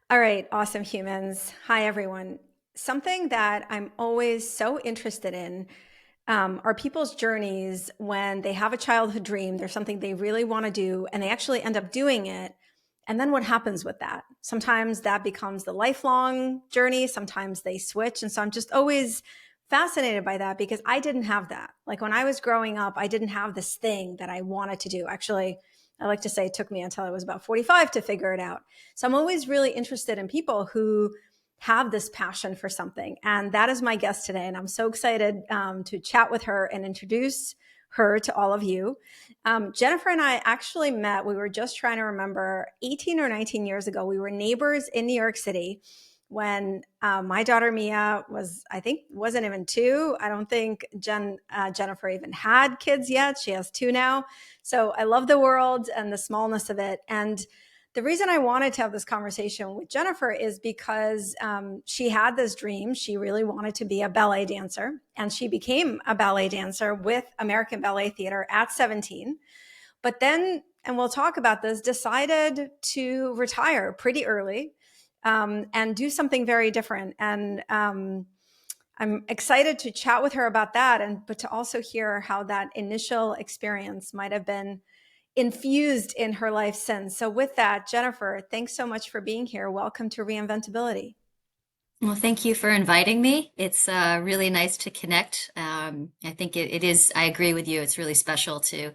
All right, awesome humans. Hi, everyone. Something that I'm always so interested in are people's journeys when they have a childhood dream. There's something they really want to do, and they actually end up doing it. And then what happens with that? Sometimes that becomes the lifelong journey. Sometimes they switch. And so I'm just always fascinated by that because I didn't have that. Like when I was growing up, I didn't have this thing that I wanted to do. Actually, I like to say it took me until I was about 45 to figure it out. So I'm always really interested in people who have this passion for something. And that is my guest today. And I'm so excited to chat with her and introduce her to all of you. Jennifer and I actually met, we were just trying to remember 18 or 19 years ago. We were neighbors in New York City when my daughter Mia was, I think, wasn't even two. I don't think Jennifer even had kids yet. She has two now. So I love the world and the smallness of it. And the reason I wanted to have this conversation with Jennifer is because she had this dream. She really wanted to be a ballet dancer, and she became a ballet dancer with American Ballet Theater at 17. But then, and we'll talk about this, decided to retire pretty early and do something very different. And I'm excited to chat with her about that, and but to also hear how that initial experience might have been infused in her life since. So with that, Jennifer, thanks so much for being here. Welcome to Reinventability. Well, thank you for inviting me. It's really nice to connect. I think it is, I agree with you. It's really special to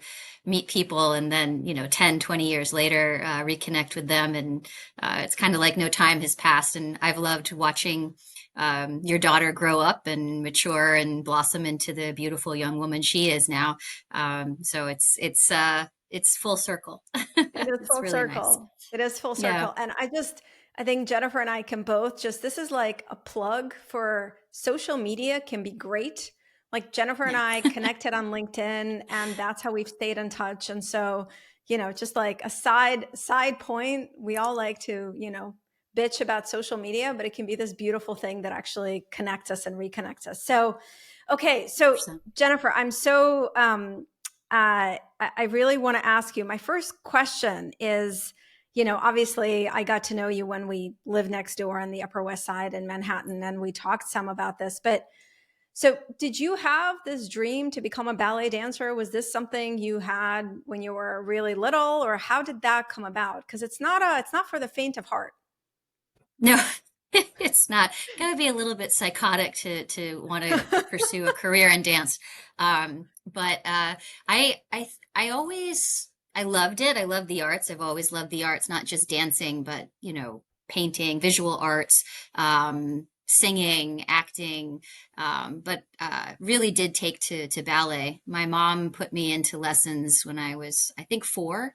meet people and then, 10, 20 years later, reconnect with them. And it's kind of like no time has passed. And I've loved watching your daughter grow up and mature and blossom into the beautiful young woman she is now. It's full circle. It is It's full really nice. circle. It is full Yeah. circle. And I think Jennifer and I can both just, this is like a plug for social media can be great. Like Jennifer and Yeah. I connected on LinkedIn, and that's how we've stayed in touch. And so, just like a side point, we all like to, bitch about social media, but it can be this beautiful thing that actually connects us and reconnects us. So, okay. So 100%. Jennifer, I'm so, I really want to ask you. My first question is, obviously I got to know you when we lived next door on the Upper West Side in Manhattan, and we talked some about this. But so, did you have this dream to become a ballet dancer? Was this something you had when you were really little, or how did that come about? Because it's not for the faint of heart. No, it's not. Got to be a little bit psychotic to want to pursue a career in dance. But I always I loved it. I love the arts. I've always loved the arts, not just dancing, but painting, visual arts, singing, acting. But really did take to ballet. My mom put me into lessons when I was, I think, 4,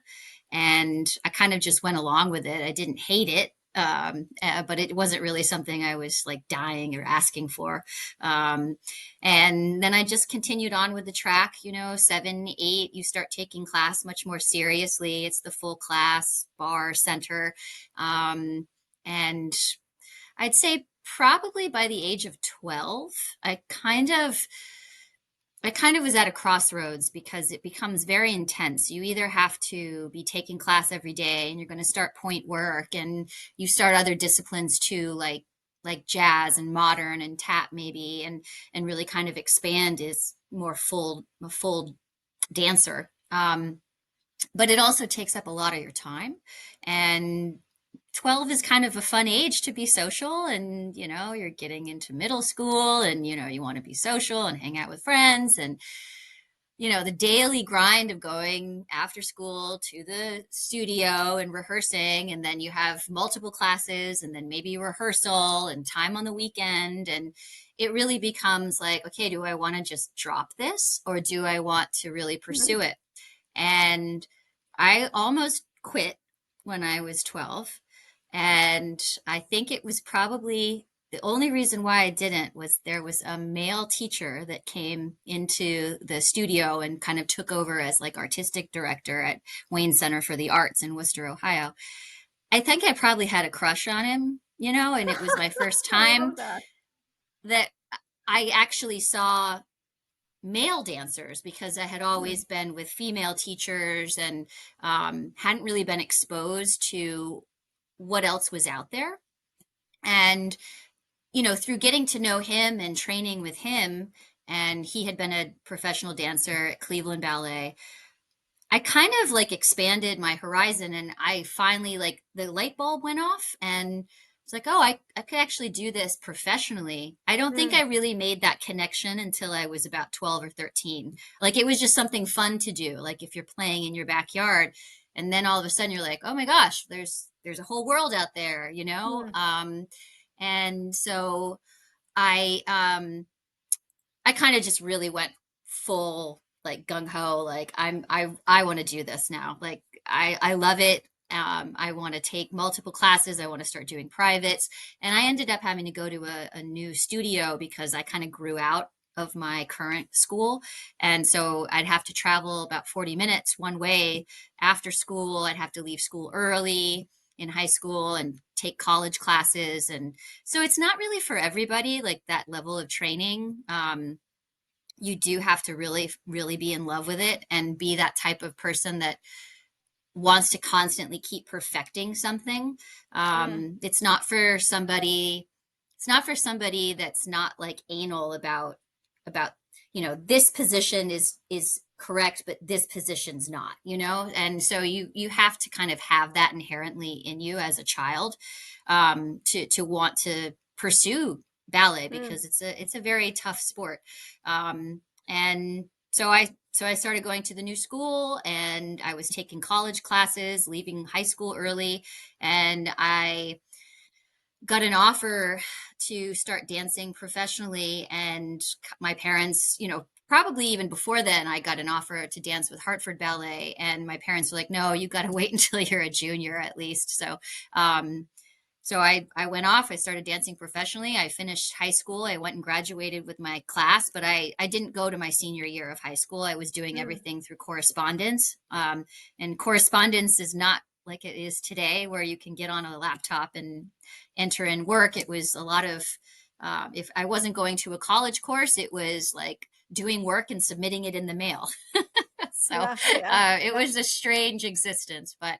and I kind of just went along with it. I didn't hate it, but it wasn't really something I was like dying or asking for. Um, and then I just continued on with the track, 7, 8, you start taking class much more seriously. It's the full class, bar, center. And I'd say probably by the age of 12, I kind of I kind of was at a crossroads because it becomes very intense. You either have to be taking class every day and you're going to start point work, and you start other disciplines too, like jazz and modern and tap maybe, and really kind of expand is more a full dancer. But it also takes up a lot of your time, and 12 is kind of a fun age to be social, and you're getting into middle school, and you want to be social and hang out with friends, and the daily grind of going after school to the studio and rehearsing, and then you have multiple classes, and then maybe rehearsal and time on the weekend, and it really becomes like, okay, do I want to just drop this, or do I want to really pursue it? And I almost quit when I was 12. And I think it was probably the only reason why I didn't was there was a male teacher that came into the studio and kind of took over as like artistic director at Wayne Center for the Arts in Worcester, Ohio. I think I probably had a crush on him, and it was my first I time love that. that I actually saw male dancers, because I had always been with female teachers and hadn't really been exposed to what else was out there. And, through getting to know him and training with him, and he had been a professional dancer at Cleveland Ballet, I kind of like expanded my horizon, and I finally, like, the light bulb went off, and it's like, oh, I could actually do this professionally. I don't think Mm, I really made that connection until I was about 12 or 13. Like, it was just something fun to do. Like, if you're playing in your backyard, and then all of a sudden you're like, oh my gosh, there's a whole world out there, you know? mm, And so I I kind of just really went full, like, gung ho, like, I want to do this now. Like, I love it. I want to take multiple classes. I want to start doing privates. And I ended up having to go to a new studio because I kind of grew out of my current school. And so I'd have to travel about 40 minutes one way after school. I'd have to leave school early in high school and take college classes. And so it's not really for everybody, like, that level of training. You do have to really, really be in love with it and be that type of person that wants to constantly keep perfecting something. mm, It's not for somebody. It's not for somebody that's not, like, anal about this position is correct, but this position's not. And so you have to kind of have that inherently in you as a child, to want to pursue ballet, mm, because it's a very tough sport. And so I started going to the new school, and I was taking college classes, leaving high school early, and I got an offer to start dancing professionally. And my parents, probably even before then, I got an offer to dance with Hartford Ballet, and my parents were like, "No, you got to wait until you're a junior at least." Um, so I went off. I started dancing professionally. I finished high school. I went and graduated with my class, but I didn't go to my senior year of high school. I was doing mm. everything through correspondence. And correspondence is not like it is today, where you can get on a laptop and enter in work. It was a lot of, if I wasn't going to a college course, it was like doing work and submitting it in the mail. So Yeah, yeah, it yeah. was a strange existence, but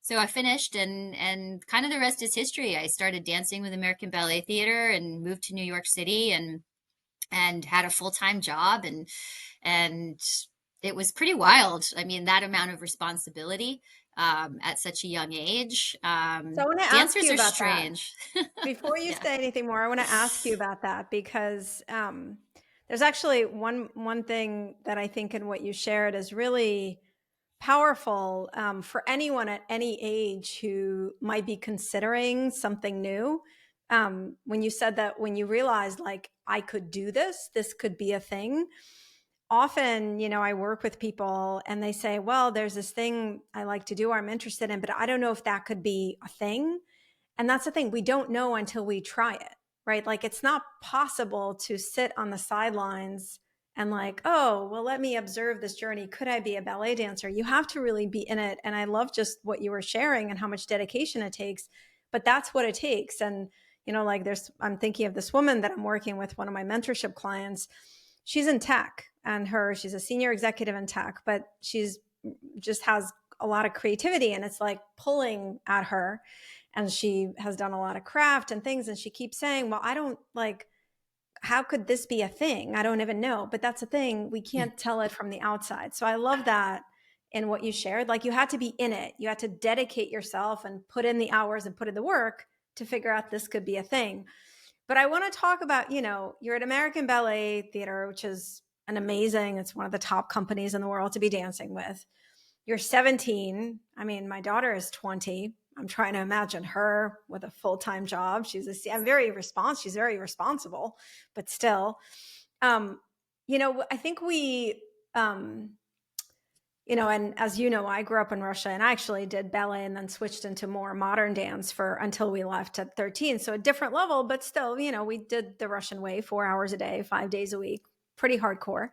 so I finished, and kind of the rest is history. I started dancing with American Ballet Theater and moved to New York City, and had a full-time job, and it was pretty wild. I mean, that amount of responsibility, at such a young age. So I want to ask Dancers you are about that. strange. Before you Yeah. say anything more, I want to ask you about that because there's actually one thing that I think in what you shared is really powerful for anyone at any age who might be considering something new. When you said that, when you realized like I could do this, this could be a thing. Often, I work with people and they say, "Well, there's this thing I like to do, or I'm interested in, but I don't know if that could be a thing." And that's the thing, we don't know until we try it, right? Like it's not possible to sit on the sidelines and like, oh, well, let me observe this journey. Could I be a ballet dancer? You have to really be in it. And I love just what you were sharing and how much dedication it takes, but that's what it takes. And, like I'm thinking of this woman that I'm working with, one of my mentorship clients. She's in tech and she's a senior executive in tech, but she's just has a lot of creativity and it's like pulling at her, and she has done a lot of craft and things, and she keeps saying, well, I don't like, how could this be a thing? I don't even know. But that's a thing, we can't tell it from the outside. So I love that in what you shared. Like you had to be in it, you had to dedicate yourself and put in the hours and put in the work to figure out this could be a thing. But I want to talk about, you're at American Ballet Theater, which is it's one of the top companies in the world to be dancing with. You're 17. I mean, my daughter is 20. I'm trying to imagine her with a full-time job. She's very responsible, but still, I think um, and as you know, I grew up in Russia and I actually did ballet and then switched into more modern dance until we left at 13. So a different level, but still, we did the Russian way, 4 hours a day, 5 days a week, pretty hardcore.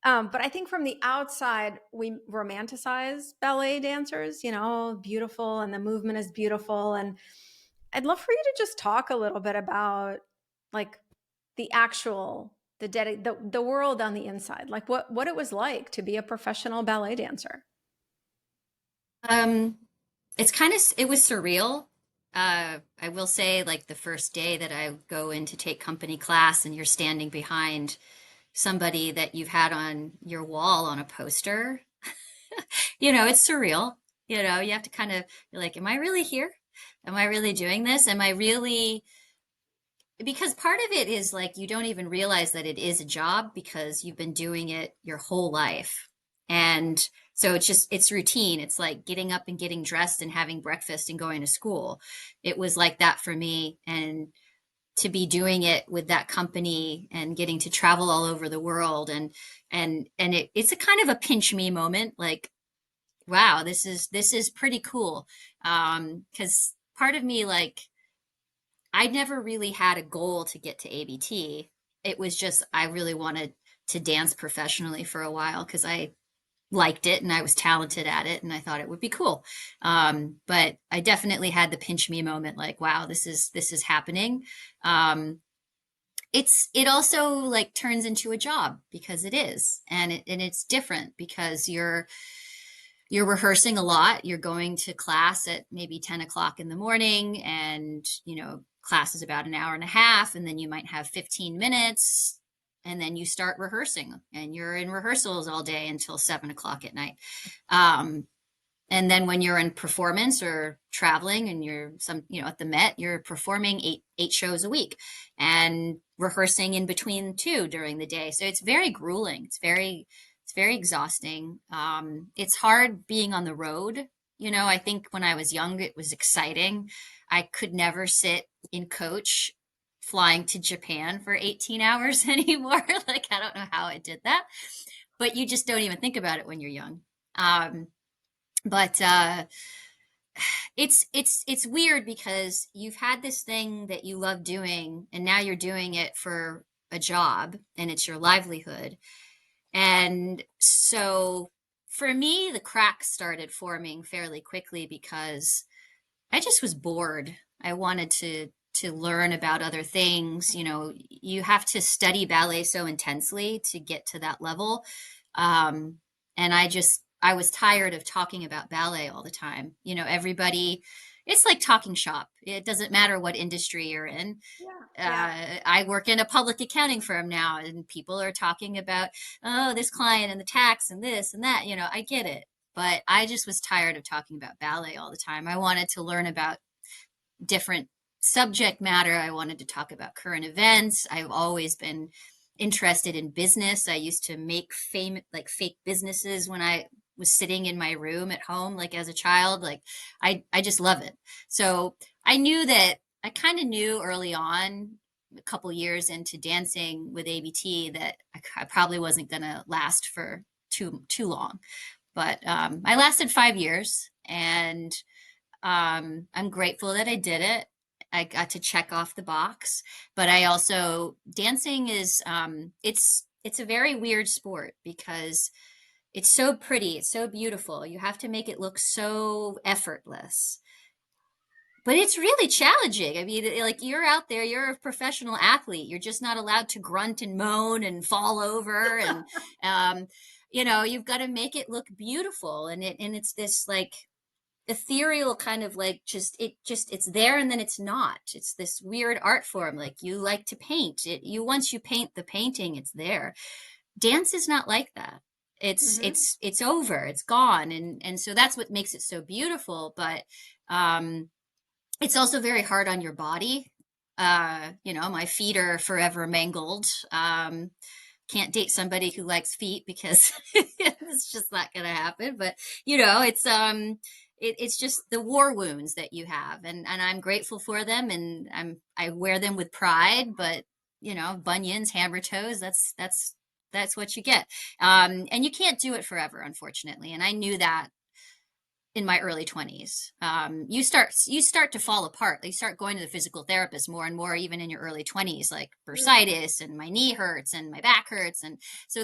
But I think from the outside, we romanticize ballet dancers, beautiful, and the movement is beautiful. And I'd love for you to just talk a little bit about like the actual, the world on the inside, like what it was like to be a professional ballet dancer. Um, it was surreal. I will say, like the first day that I go in to take company class and you're standing behind somebody that you've had on your wall on a poster, it's surreal. You have to kind of, you're like, am I really here? Am I really doing this? Am I really, because part of it is like you don't even realize that it is a job because you've been doing it your whole life. And so it's routine. It's like getting up and getting dressed and having breakfast and going to school. It was like that for me. And to be doing it with that company and getting to travel all over the world and it's a kind of a pinch me moment, like, wow, this is pretty cool. Because part of me, like, I never really had a goal to get to ABT. It was just I really wanted to dance professionally for a while because I liked it and I was talented at it and I thought it would be cool. But I definitely had the pinch me moment, like, wow, this is happening. Um, it also like turns into a job because it is, and it's different because you're rehearsing a lot. You're going to class at maybe 10 o'clock in the morning, and class is about an hour and a half, and then you might have 15 minutes, and then you start rehearsing, and you're in rehearsals all day until 7 o'clock at night. Um, and then when you're in performance or traveling and you're at the Met, you're performing eight shows a week and rehearsing in between two during the day. So it's very grueling. It's very exhausting. It's hard being on the road. I think when I was young, it was exciting. I could never sit in coach flying to Japan for 18 hours anymore. Like, I don't know how I did that, but you just don't even think about it when you're young. But it's weird because you've had this thing that you love doing and now you're doing it for a job and it's your livelihood. And so for me, the cracks started forming fairly quickly because I just was bored. I wanted to learn about other things. You have to study ballet so intensely to get to that level. Um, and I was tired of talking about ballet all the time. Everybody, it's like talking shop. It doesn't matter what industry you're in. Yeah. Yeah. I work in a public accounting firm now, and people are talking about, oh, this client and the tax and this and that. I get it. But I just was tired of talking about ballet all the time. I wanted to learn about different subject matter. I wanted to talk about current events. I've always been interested in business. I used to make like fake businesses when I was sitting in my room at home, like as a child. Like I just love it. So I kind of knew early on, a couple years into dancing with ABT, that I probably wasn't going to last for too long. But I lasted 5 years, and I'm grateful that I did it. I got to check off the box, but I also dancing is it's a very weird sport because it's so pretty, it's so beautiful. You have to make it look so effortless. But it's really challenging. I mean, like, you're out there, you're a professional athlete. You're just not allowed to grunt and moan and fall over, and um, you've got to make it look beautiful, and it's this like ethereal kind of like, it's there and then it's not. It's this weird art form. Like, you like to paint it, once you paint the painting, it's there. Dance is not like that. it's Hmm. it's it's over, it's gone, and so that's what makes it so beautiful. But um it's also very hard on your body. My feet are forever mangled. Can't date somebody who likes feet because it's just not going to happen. But it's just the war wounds that you have, and I'm grateful for them, and I wear them with pride. But bunions, hammer toes, that's what you get. And you can't do it forever, unfortunately. And I knew that in my early 20s. You start to fall apart. You start going to the physical therapist more and more, even in your early 20s, like Mm. bursitis, and my knee hurts and my back hurts. And so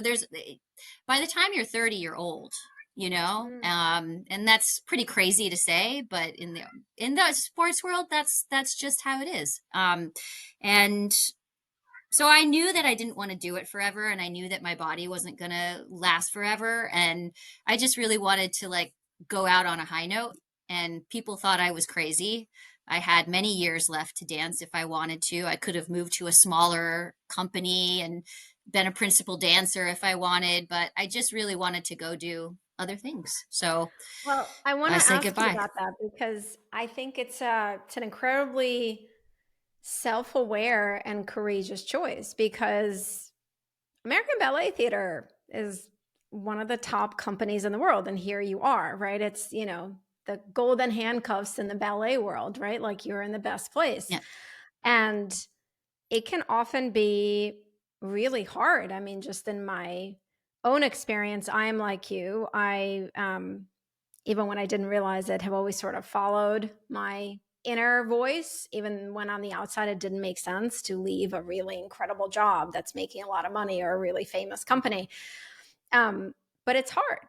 by the time you're 30, you're old, Mm. and that's pretty crazy to say, but in the sports world, that's just how it is. And so I knew that I didn't want to do it forever, and I knew that my body wasn't going to last forever, and I just really wanted to like go out on a high note. And people thought I was crazy, I had many years left to dance if I wanted to. I could have moved to a smaller company and been a principal dancer if I wanted, but I just really wanted to go do other things. So Well, I want I to said ask you goodbye. about that because I think it's an incredibly self-aware and courageous choice because American Ballet Theater is one of the top companies in the world. And here you are, right? It's, the golden handcuffs in the ballet world, right? Like you're in the best place. Yeah. And it can often be really hard. I mean, just in my own experience, I am like you. Even when I didn't realize it, have always sort of followed my inner voice, even when on the outside it didn't make sense to leave a really incredible job that's making a lot of money or a really famous company. Um, but it's hard.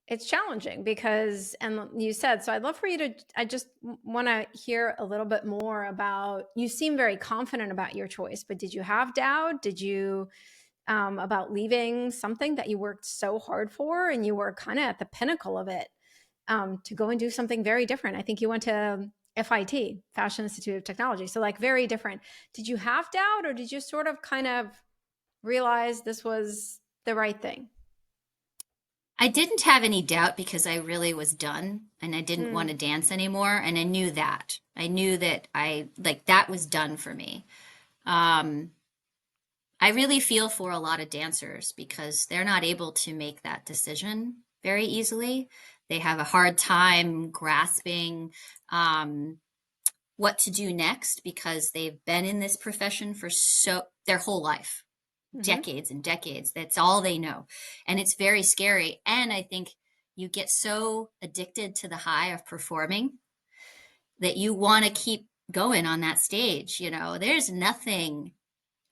It's challenging because, and you said, so I'd love for you to, I just want to hear a little bit more about, you seem very confident about your choice, but did you have doubt? Did you, about leaving something that you worked so hard for and you were kind of at the pinnacle of it, to go and do something very different? I think you went to FIT, Fashion Institute of Technology. So like very different. Did you have doubt or did you sort of kind of realize this was the right thing? I didn't have any doubt because I really was done and I didn't want Mm, to dance anymore. And I knew that. I knew that I like that was done for me. Um, I really feel for a lot of dancers because they're not able to make that decision very easily. They have a hard time grasping um, what to do next because they've been in this profession for their whole life, mm-hmm, decades and decades. That's all they know. And it's very scary. And I think you get so addicted to the high of performing that you want to keep going on that stage. There's nothing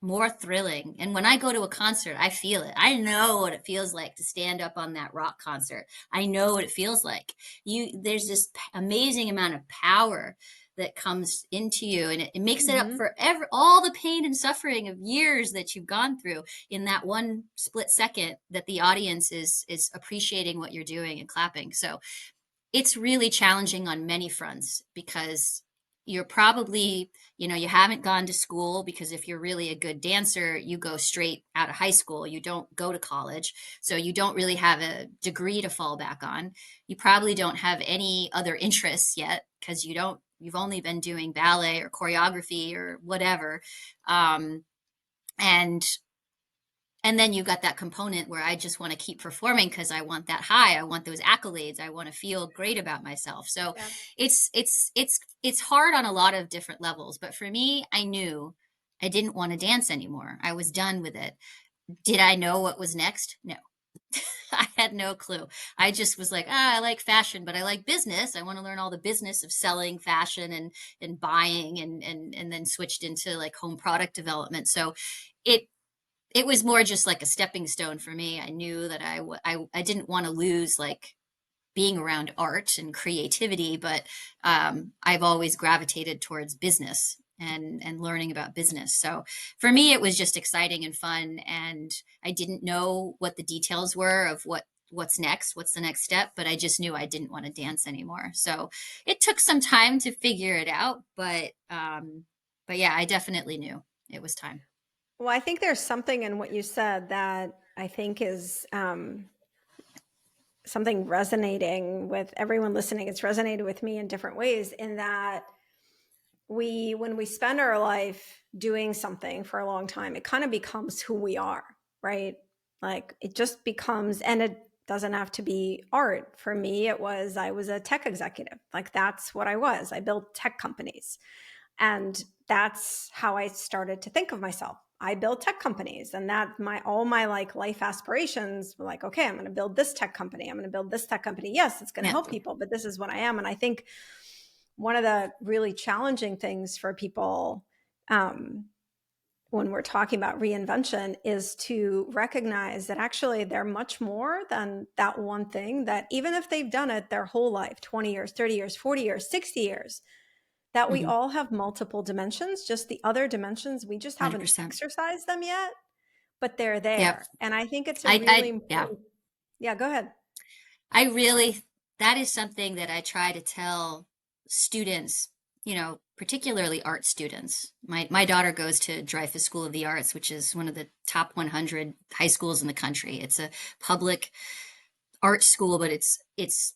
more thrilling. And when I go to a concert, I feel it. I know what it feels like to stand up on that rock concert. I know what it feels like. There's this amazing amount of power that comes into you, and it makes it up mm-hmm. for all the pain and suffering of years that you've gone through in that one split second that the audience is appreciating what you're doing and clapping. So it's really challenging on many fronts because you're probably, you haven't gone to school because if you're really a good dancer, you go straight out of high school. You don't go to college. So you don't really have a degree to fall back on. You probably don't have any other interests yet because you've only been doing ballet or choreography or whatever. Um, and and then you've got that component where I just want to keep performing because I want that high. I want those accolades. I want to feel great about myself. So Yeah. it's hard on a lot of different levels. But for me, I knew I didn't want to dance anymore. I was done with it. Did I know what was next? No. I had no clue. I just was like, I like fashion, but I like business. I want to learn all the business of selling fashion and buying and then switched into like home product development. So it it was more just like a stepping stone for me. I knew that I didn't want to lose like being around art and creativity, but I've always gravitated towards business and learning about business. So for me, it was just exciting and fun, and I didn't know what the details were of what's next, what's the next step, but I just knew I didn't want to dance anymore. So it took some time to figure it out, but yeah, I definitely knew it was time. Well, I think there's something in what you said that I think is something resonating with everyone listening. It's resonated with me in different ways in that when we spend our life doing something for a long time, it kind of becomes who we are, right? Like it just becomes, and it doesn't have to be art. For me, I was a tech executive. Like that's what I was. I built tech companies. And that's how I started to think of myself. I build tech companies, and that my all my like life aspirations were like, okay, I'm going to build this tech company. I'm going to build this tech company. Yes, it's going to Yeah. help people, but this is what I am. And I think one of the really challenging things for people, um, when we're talking about reinvention is to recognize that actually they're much more than that one thing, that even if they've done it their whole life, 20 years, 30 years, 40 years, 60 years, that we Hmm. all have multiple dimensions. Just the other dimensions, we just haven't 100%. exercised them yet, but they're Yep. there. And I think it's a really Yeah. important. Yeah, go ahead. I really, that is something that I try to tell students, particularly art students. My daughter goes to Dreyfus School of the Arts, which is one of the top 100 high schools in the country. It's a public art school, but it's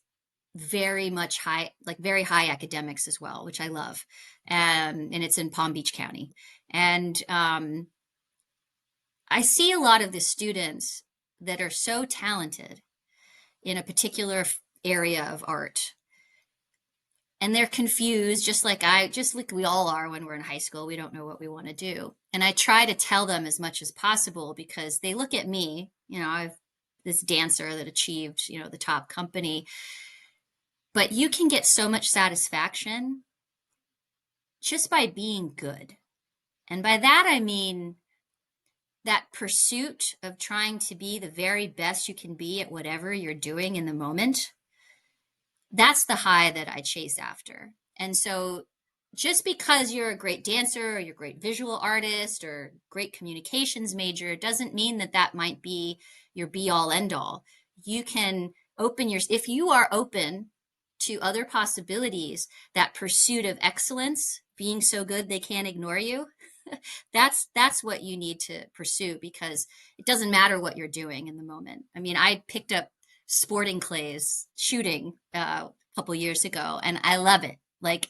very much high, like very high academics as well, which I love. And it's in Palm Beach County. And I see a lot of the students that are so talented in a particular area of art, and they're confused, just like we all are when we're in high school. We don't know what we want to do, and I try to tell them as much as possible, because they look at me, I've this dancer that achieved, the top company, but you can get so much satisfaction just by being good. And by that I mean that pursuit of trying to be the very best you can be at whatever you're doing in the moment. That's the high that I chase after. And so just because you're a great dancer or you're a great visual artist or great communications major doesn't mean that that might be your be all end all. You can if you are open to other possibilities, that pursuit of excellence, being so good they can't ignore you, that's what you need to pursue, because it doesn't matter what you're doing in the moment. I mean, I picked up sporting clays shooting a couple years ago, and I love it. Like,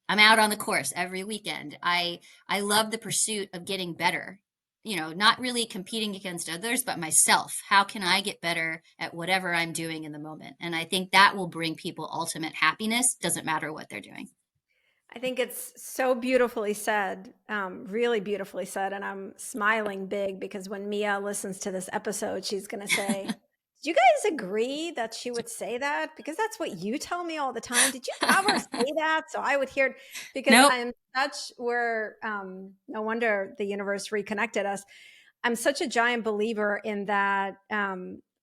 I'm out on the course every weekend. I love the pursuit of getting better. Not really competing against others, but myself. How can I get better at whatever I'm doing in the moment? And I think that will bring people ultimate happiness. Doesn't matter what they're doing. I think it's so beautifully said, really beautifully said. And I'm smiling big because when Mia listens to this episode, she's going to say, "Do you guys agree that she would say that? Because that's what you tell me all the time. Did you ever say that?" So I would hear it, because Nope. I'm no wonder the universe reconnected us. I'm such a giant believer in that.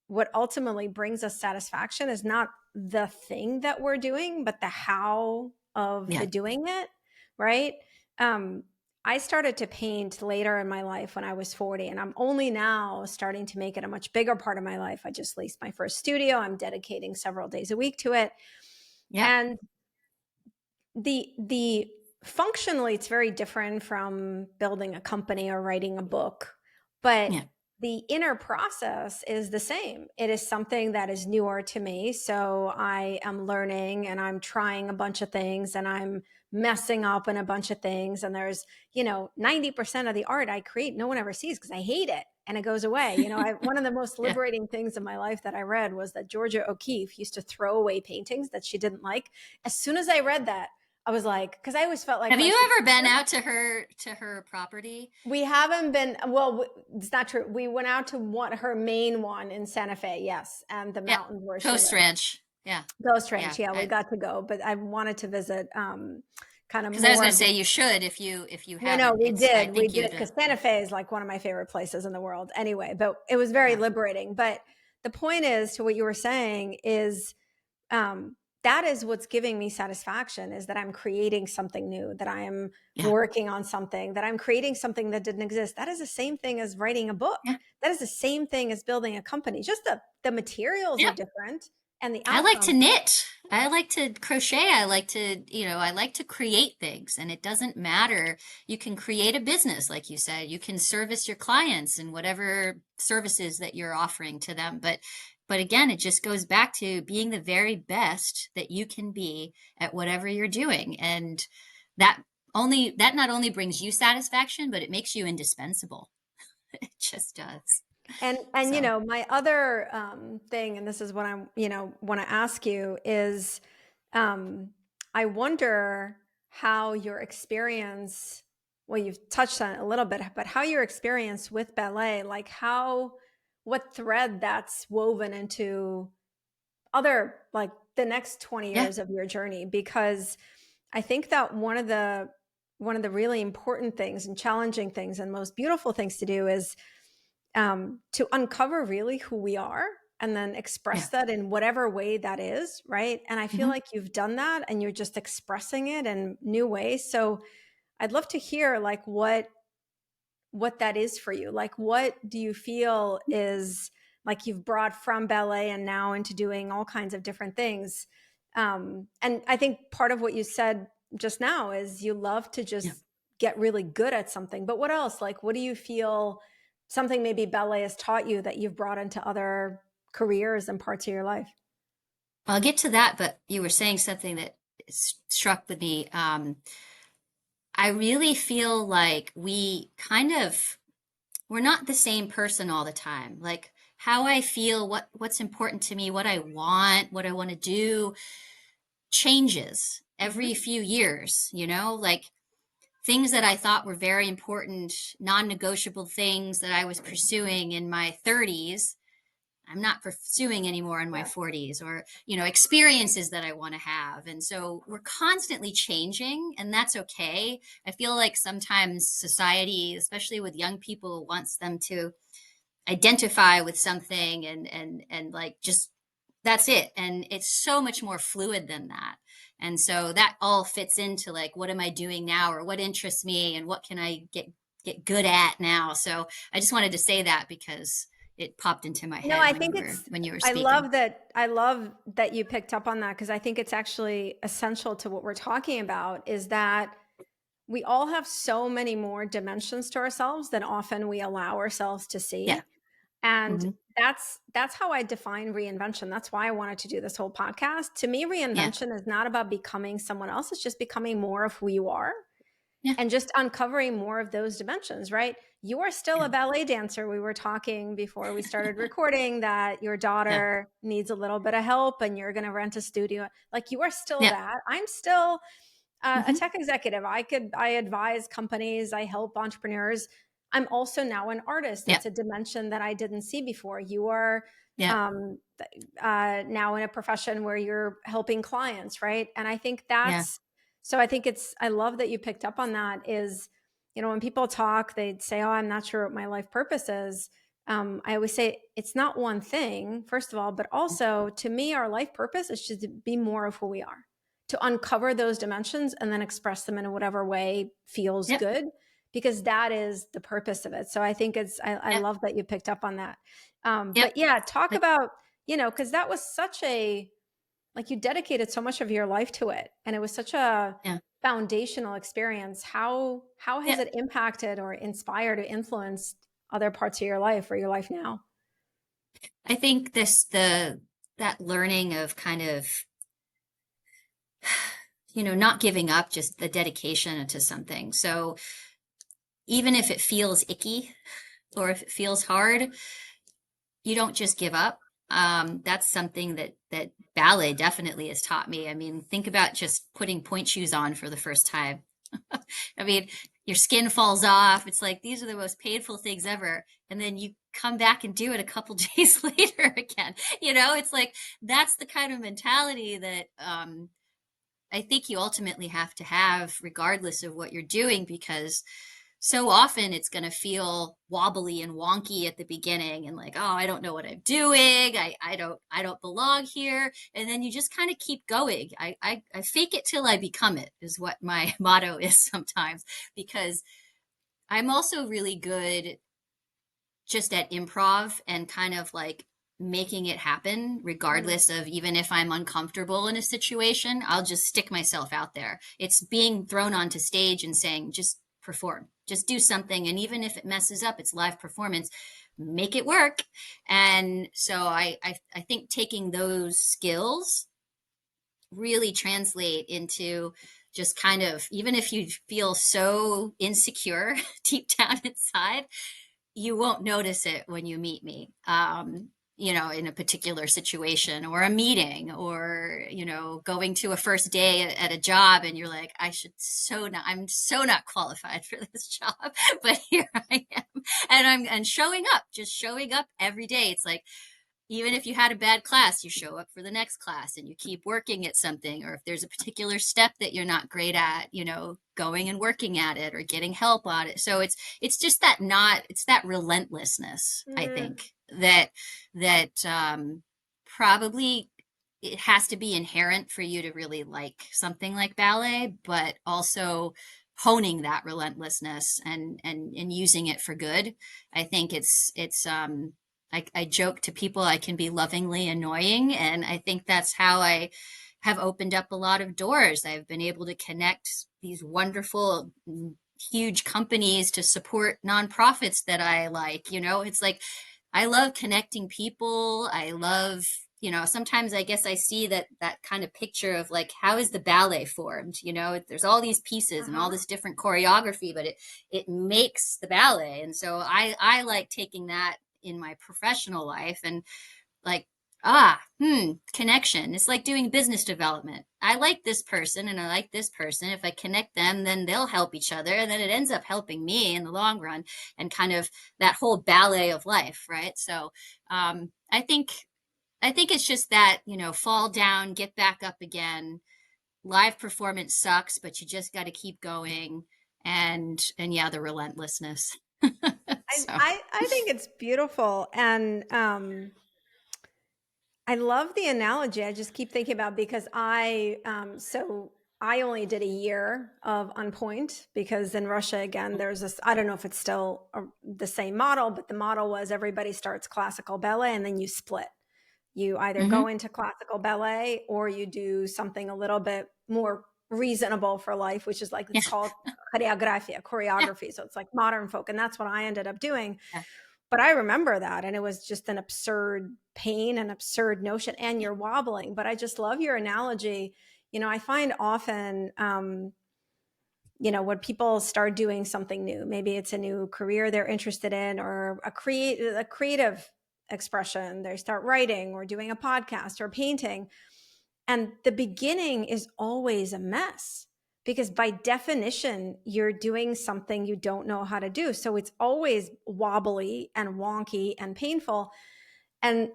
What ultimately brings us satisfaction is not the thing that we're doing, but the how of Yeah. the doing it, right? Um, I started to paint later in my life when I was 40, and I'm only now starting to make it a much bigger part of my life. I just leased my first studio. I'm dedicating several days a week to it. Yeah. And the functionally it's very different from building a company or writing a book, but Yeah. the inner process is the same. It is something that is newer to me, so I am learning and I'm trying a bunch of things and I'm messing up in a bunch of things, and there's 90% of the art I create no one ever sees because I hate it and it goes away. One of the most Yeah. liberating things in my life that I read was that Georgia O'Keeffe used to throw away paintings that she didn't like. As soon as I read that, I was like, because I always felt like Have if I you should, ever been out to her property? we haven't been, well, it's not true. We went out to her main one in Santa Fe, yes, and the Yeah. mountains where she Coast lives. Ranch. Yeah. Ghost Yeah. Ranch, yeah, we got to go, but I wanted to visit kind of Because I was more going to of the. say you should, if you No, haven't. we It's I did. We think did you'd because Santa Fe is like one of my favorite places in the world anyway, but it was very yeah. liberating. But the point is, to what you were saying is, that is what's giving me satisfaction, is that I'm creating something new, that I am Yeah. working on something, that I'm creating something that didn't exist. That is the same thing as writing a book. Yeah. That is the same thing as building a company. Just the materials are Yep. different and the I like to outcome. knit. I like to crochet. I like to create things, and it doesn't matter. You can create a business, like you said. You can service your clients and whatever services that you're offering to them. But again, it just goes back to being the very best that you can be at whatever you're doing. And that that not only brings you satisfaction, but it makes you indispensable. It just does. And So, my other thing, and this is what I'm want to ask you is, um, I wonder how your experience. Well, you've touched on it a little bit, but how your experience with ballet, like what thread that's woven into other, like the next 20 yeah. years of your journey, because I think that one of the really important things and challenging things and most beautiful things to do is, to uncover really who we are and then Yeah. express that in whatever way that is, right? And I feel Hmm. like you've done that and you're just expressing it in new ways. So I'd love to hear like what that is for you. Like, what do you feel is like you've brought from ballet and now into doing all kinds of different things? And I think part of what you said just now is you love to Yeah. just get really good at something. But what else? Like, what do you feel something maybe ballet has taught you that you've brought into other careers and parts of your life? I'll get to that, but you were saying something that struck with me. I really feel like we're not the same person all the time. Like how I feel, what's important to me, what I want to do changes Hmm. every few years, like things that I thought were very important, non-negotiable things that I was pursuing in my 30s, I'm not pursuing anymore in my Yeah. 40s, or, experiences that I want to have. And so we're constantly changing, and that's okay. I feel like sometimes society, especially with young people, wants them to identify with something and like just that's it. And it's so much more fluid than that. And so that all fits into like what am I doing now, or what interests me, and what can I get good at now. So I just wanted to say that because it popped into my No, head I when think it's, you were I speaking. love that. I love that you picked up on that because I think it's actually essential to what we're talking about is that we all have so many more dimensions to ourselves than often we allow ourselves to Yeah. see. And Hmm. that's how I define reinvention. That's why I wanted to do this whole podcast. To me, Yeah. reinvention is not about becoming someone else. It's just becoming more of who you are Yeah. and just uncovering more of those dimensions, right? You are still Yeah. a ballet dancer. We were talking before we started recording that your Yeah. daughter needs a little bit of help and you're going to rent a studio. Like you are still Yeah. that. I'm still a Hmm. tech executive. I advise companies, I help entrepreneurs. I'm also now an artist. Yeah. That's a dimension that I didn't see before. You are Yeah. um, now in a profession where you're helping clients, right? And I think Yeah. that's so. I think it's. I love that you picked up on that. Is when people talk, they say, "Oh, I'm not sure what my life purpose is." I always say it's not one thing, first of all, but also to me, our life purpose is just to be more of who we are, to uncover those dimensions and then express them in whatever way feels Yeah. good, because that is the purpose of it. So I think I Yeah. love that you picked up on that. Yep. But yeah, talk Like, about, because that was such a, like you dedicated so much of your life to it. And it was such a yeah. foundational experience. How has Yeah. it impacted or inspired or influenced other parts of your life or your life now? I think that learning of kind of not giving up, just the dedication to something. So even if it feels icky or if it feels hard, you don't just give up. That's something that ballet definitely has taught me. I mean, think about just putting point shoes on for the first time. I mean, your skin falls off. It's like these are the most painful things ever. And then you come back and do it a couple days later again. It's like that's the kind of mentality that I think you ultimately have to have, regardless of what you're doing, because so often it's going to feel wobbly and wonky at the beginning and like, oh, I don't know what I'm doing. I don't belong here. And then you just kind of keep going. I fake it till I become it is what my motto is sometimes, because I'm also really good just at improv and kind of like making it happen Mm, regardless of, even if I'm uncomfortable in a situation, I'll just stick myself out there. It's being thrown onto stage and saying just perform, just do something, and even if it messes up, it's live performance, make it work. And so I think taking those skills really translate into just kind of, even if you feel so insecure deep down inside, you won't notice it when you meet me, in a particular situation or a meeting, or, going to a first day at a job and you're like, I'm so not qualified for this job, but here I am. And showing up, just showing up every day. It's like, even if you had a bad class, you show up for the next class and you keep working at something. Or if there's a particular step that you're not great at, going and working at it or getting help on it. So it's just it's that relentlessness, I mm, think, that probably it has to be inherent for you to really like something like ballet, but also honing that relentlessness and using it for good. I think I joke to people I can be lovingly annoying, and I think that's how I have opened up a lot of doors. I've been able to connect these wonderful, huge companies to support nonprofits that I like. It's like I love connecting people. I love, sometimes I guess I see that kind of picture of like, how is the ballet formed? There's all these pieces and all Uh-huh. this different choreography, but it makes the ballet. And so I like taking that in my professional life and like, connection. It's like doing business development. I like this person and I like this person. If I connect them, then they'll help each other. And then it ends up helping me in the long run, and kind of that whole ballet of life, right? So I think it's just that, fall down, get back up again. Live performance sucks, but you just got to keep going. And yeah, the relentlessness. I, So I, I think it's beautiful. And I love the analogy. I just keep thinking about because so I only did a year of On Point because in Russia, again, there's this, I don't know if it's still the same model, but the model was everybody starts classical ballet and then you split. You either hmm go into classical ballet or you do something a little bit more reasonable for life, which is like, yeah, it's called choreografia, yeah, choreography. So it's like modern folk. And that's what I ended up doing. yeah. But I remember that, and it was just an absurd pain, an absurd notion, and you're wobbling. But I just love your analogy. I find often, when people start doing something new, maybe it's a new career they're interested in, or a creative expression. They start writing, or doing a podcast, or painting, and the beginning is always a mess because by definition, you're doing something you don't know how to do. So it's always wobbly and wonky and painful. And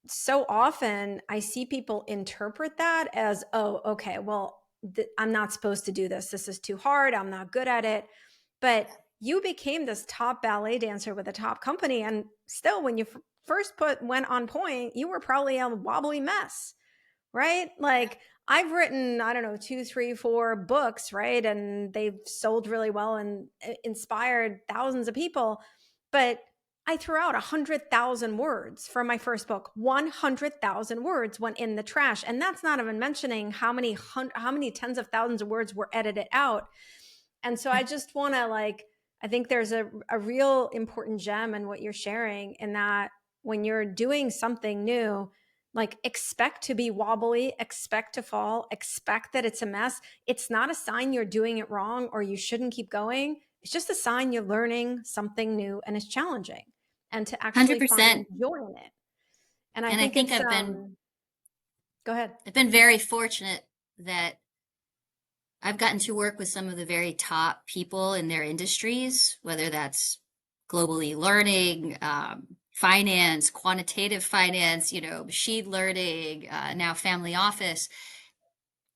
so often I see people interpret that as, oh, okay, well, I'm not supposed to do this. This is too hard. I'm not good at it. But you became this top ballet dancer with a top company. And still, when you first went On Point, you were probably a wobbly mess, right? Like I've written, I don't know, 2, 3, 4 books, right? And they've sold really well and inspired thousands of people. But I threw out 100,000 words from my first book. 100,000 words went in the trash. And that's not even mentioning how many tens of thousands of words were edited out. And so I just want to I think there's a real important gem in what you're sharing, in that when you're doing something new, like expect to be wobbly, expect to fall, expect that it's a mess. It's not a sign you're doing it wrong or you shouldn't keep going. It's just a sign you're learning something new and it's challenging, and to actually find 100%. joy in it. And I And I think think it's, go ahead. I've been very fortunate that I've gotten to work with some of the very top people in their industries, whether that's globally learning, finance, quantitative finance, machine learning, now family office.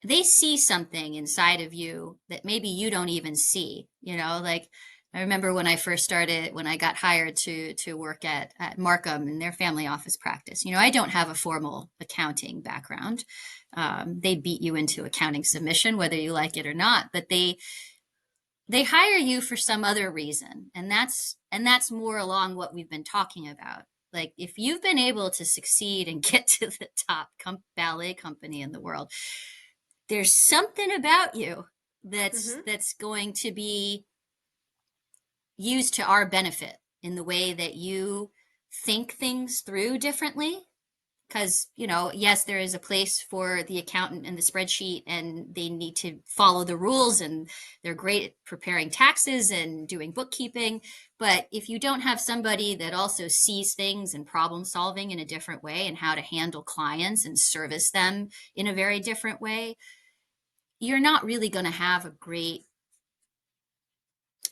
They see something inside of you that maybe you don't even see, like I remember when I first started, when I got hired to work at Markham in their family office practice. I don't have a formal accounting background. They beat you into accounting submission, whether you like it or not, but they hire you for some other reason. And that's more along what we've been talking about. Like if you've been able to succeed and get to the top ballet company in the world, there's something about you that's Mm-hmm. that's going to be used to our benefit in the way that you think things through differently. Because, yes, there is a place for the accountant and the spreadsheet, and they need to follow the rules, and they're great at preparing taxes and doing bookkeeping. But if you don't have somebody that also sees things and problem solving in a different way, and how to handle clients and service them in a very different way, you're not really going to have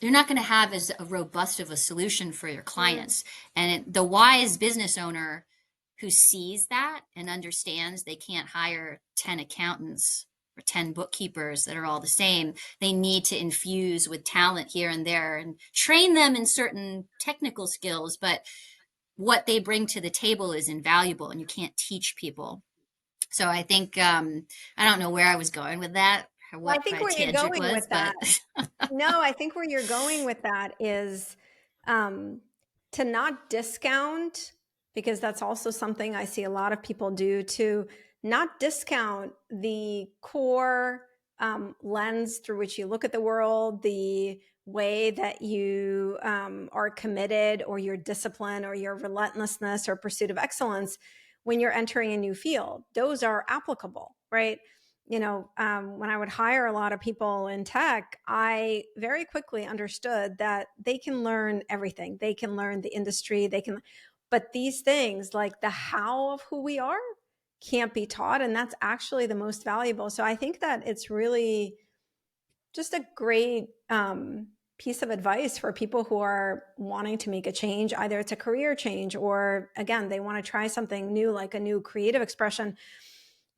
you're not going to have as a robust of a solution for your Mm. clients. And the wise business owner who sees that and understands they can't hire 10 accountants or 10 bookkeepers that are all the same. They need to infuse with talent here and there and train them in certain technical skills, but what they bring to the table is invaluable, and you can't teach people. So I think, I don't know where I was going with that, or Well, I what think my where you're tangent going was, with but that, no, I think where you're going with that is, um, to not discount, because that's also something I see a lot of people do, to not discount the core lens through which you look at the world, the way that you are committed, or your discipline, or your relentlessness, or pursuit of excellence when you're entering a new field. Those are applicable, right? When I would hire a lot of people in tech, I very quickly understood that they can learn everything. They can learn the industry, but these things like the how of who we are can't be taught. And that's actually the most valuable. So I think that it's really just a great piece of advice for people who are wanting to make a change. Either it's a career change, or again, they want to try something new, like a new creative expression.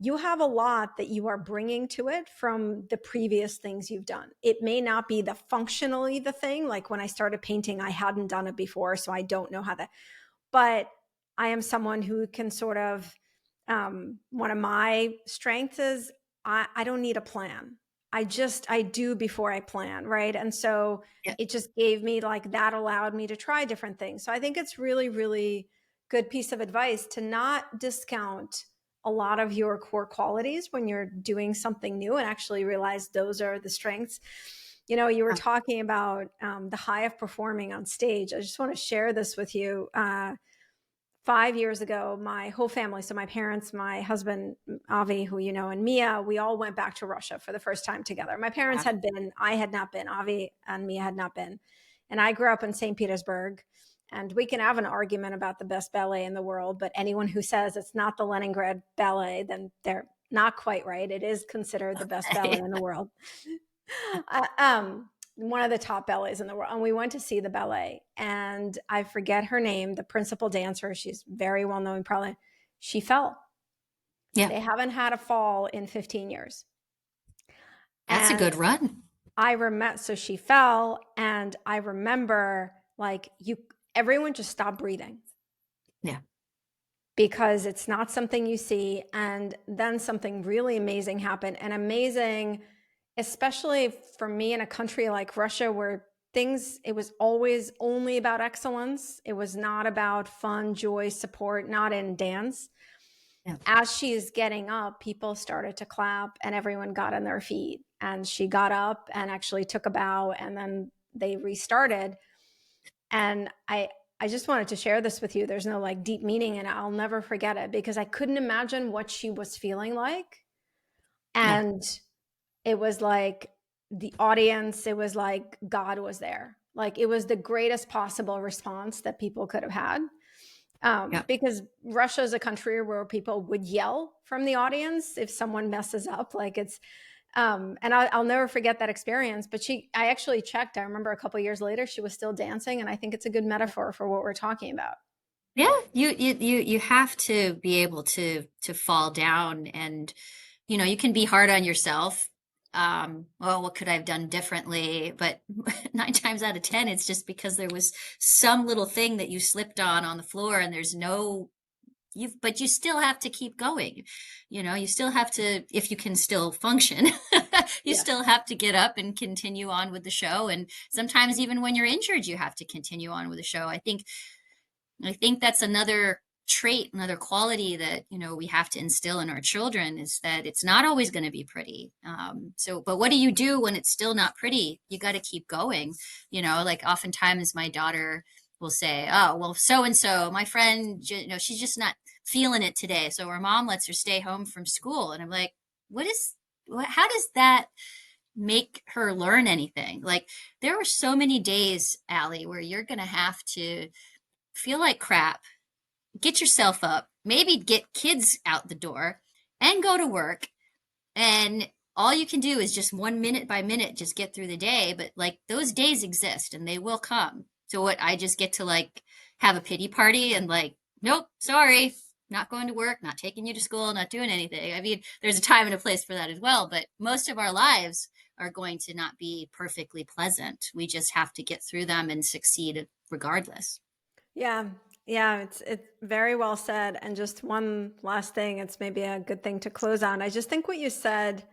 You have a lot that you are bringing to it from the previous things you've done. It may not be the functionally the thing. Like when I started painting, I hadn't done it before, so I don't know how that, but I am someone who can sort of, one of my strengths is I don't need a plan. I do before I plan. Right. And so Yeah. it just gave me like, that allowed me to try different things. So I think it's really, really good piece of advice to not discount a lot of your core qualities when you're doing something new, and actually realize those are the strengths. You were talking about the high of performing on stage. I just want to share this with you. 5 years ago, my whole family, so my parents, my husband, Avi, who you know, and Mia, we all went back to Russia for the first time together. My parents Wow. had been, I had not been, Avi and Mia had not been. And I grew up in St. Petersburg. And we can have an argument about the best ballet in the world, but anyone who says it's not the Leningrad Ballet, then they're not quite right. It is considered the best ballet in the world. One of the top ballets in the world. And we went to see the ballet, and I forget her name, the principal dancer. She's very well known, probably. She fell. Yeah. They haven't had a fall in 15 years. That's a And good run. I remember, so she fell, and I remember like everyone just stopped breathing Yeah. because it's not something you see. And then something really amazing happened, and amazing, especially for me in a country like Russia, where it was always only about excellence. It was not about fun, joy, support, not in dance. Yeah. As she is getting up, people started to clap, and everyone got on their feet. And she got up and actually took a bow, and then they restarted. And I just wanted to share this with you. There's no like deep meaning, and I'll never forget it because I couldn't imagine what she was feeling like. Yeah. And it was like the audience, it was like God was there. Like it was the greatest possible response that people could have had. Yeah. Because Russia is a country where people would yell from the audience if someone messes up. Like it's, and I'll never forget that experience. But I actually checked. I remember a couple of years later, she was still dancing, and I think it's a good metaphor for what we're talking about. Yeah, you have to be able to fall down, and you can be hard on yourself. Well, what could I have done differently? But 9 times out of 10, it's just because there was some little thing that you slipped on the floor, and there's no but you still have to keep going. You still have to, if you can still function, you Yeah. still have to get up and continue on with the show. And sometimes even when you're injured, you have to continue on with the show. I think that's another trait, another quality that we have to instill in our children, is that it's not always going to be pretty. But what do you do when it's still not pretty? You got to keep going. Like oftentimes my daughter will say, "Oh, well, so and so, my friend, she's just not feeling it today, so her mom lets her stay home from school." And I'm like, How does that make her learn anything? Like, there are so many days, Allie, where you're going to have to feel like crap, get yourself up, maybe get kids out the door and go to work. And all you can do is just 1 minute by minute, just get through the day. But like those days exist and they will come. So what, I just get to like have a pity party and like, nope, sorry, not going to work, not taking you to school, not doing anything. I mean, there's a time and a place for that as well. But most of our lives are going to not be perfectly pleasant. We just have to get through them and succeed regardless. Yeah. Yeah, it's very well said. And just one last thing, it's maybe a good thing to close on. I just think what you said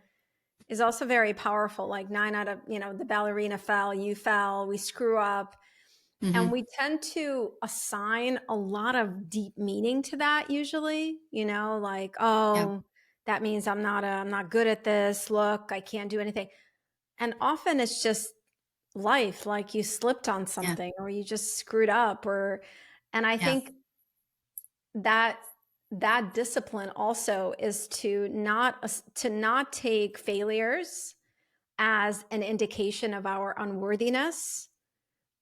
is also very powerful. Like nine out of, the ballerina fell, you fell, we screw up. And Hmm. we tend to assign a lot of deep meaning to that usually, like, Yeah. oh, that means I'm not good at this. Look, I can't do anything. And often it's just life, like you slipped on Yeah. something or you just screwed up and I Yeah. think that that discipline also is to not take failures as an indication of our unworthiness,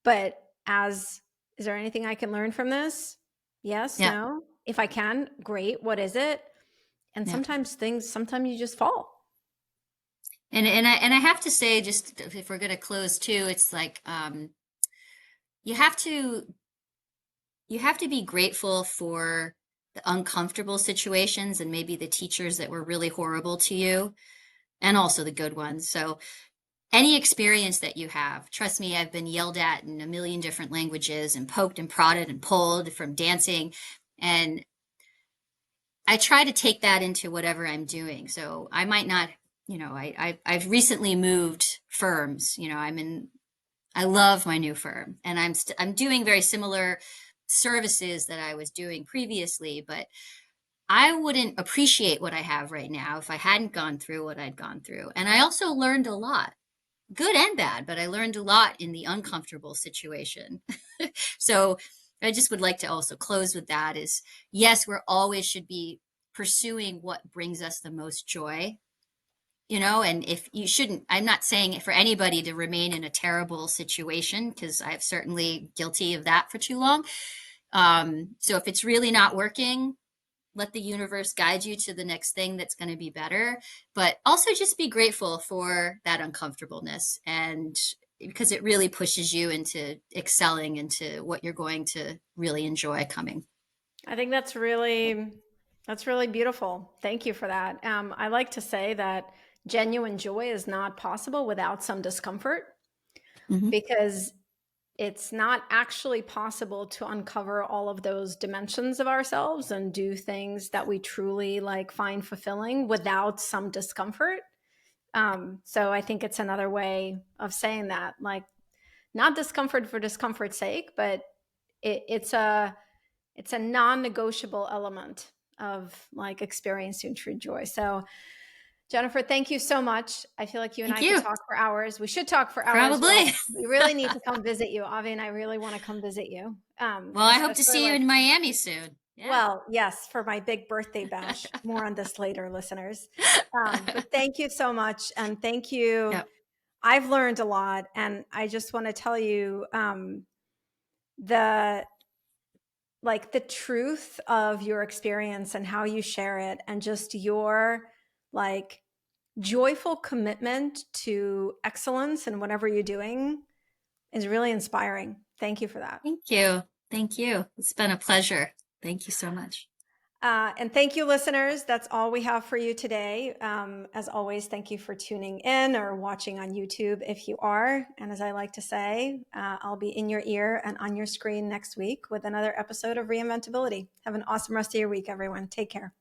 but as, is there anything I can learn from this? Yes, Yeah. no. If I can, great. What is it? And Yeah. sometimes you just fall. And I have to say, just if we're going to close too, it's like you have to you have to be grateful for the uncomfortable situations and maybe the teachers that were really horrible to you, and also the good ones. So any experience that you have, trust me, I've been yelled at in a million different languages and poked and prodded and pulled from dancing. And I try to take that into whatever I'm doing. So I might not, I've recently moved firms. I love my new firm, and I'm doing very similar services that I was doing previously, but I wouldn't appreciate what I have right now if I hadn't gone through what I'd gone through. And I also learned a lot, good and bad, but I learned a lot in the uncomfortable situation. So I just would like to also close with that is yes, we're always should be pursuing what brings us the most joy, and if you shouldn't, I'm not saying for anybody to remain in a terrible situation because I've certainly guilty of that for too long. So if it's really not working, let the universe guide you to the next thing that's going to be better, but also just be grateful for that uncomfortableness, and because it really pushes you into excelling into what you're going to really enjoy coming. I think that's really beautiful. Thank you for that. I like to say that genuine joy is not possible without some discomfort Hmm. because it's not actually possible to uncover all of those dimensions of ourselves and do things that we truly like find fulfilling without some discomfort. So I think it's another way of saying that, like not discomfort for discomfort's sake, but it's a non-negotiable element of like experiencing true joy. So Jennifer, thank you so much. I feel like you and Thank I could you. talk for hours. We should talk for hours. Well, Probably. we really need to come visit you. Avi and I really want to come visit you. Well, I hope to Especially see you like, in Miami soon. Yeah. well, yes, for my big birthday bash. More on this later, listeners. But thank you so much. And thank you. Yep. I've learned a lot. And I just want to tell you the like the truth of your experience and how you share it and just your like joyful commitment to excellence in whatever you're doing is really inspiring. Thank you for that. Thank you. Thank you. It's been a pleasure. Thank you so much. And thank you, listeners. That's all we have for you today. As always, thank you for tuning in or watching on YouTube if you are. And as I like to say, I'll be in your ear and on your screen next week with another episode of Reinventability. Have an awesome rest of your week, everyone. Take care.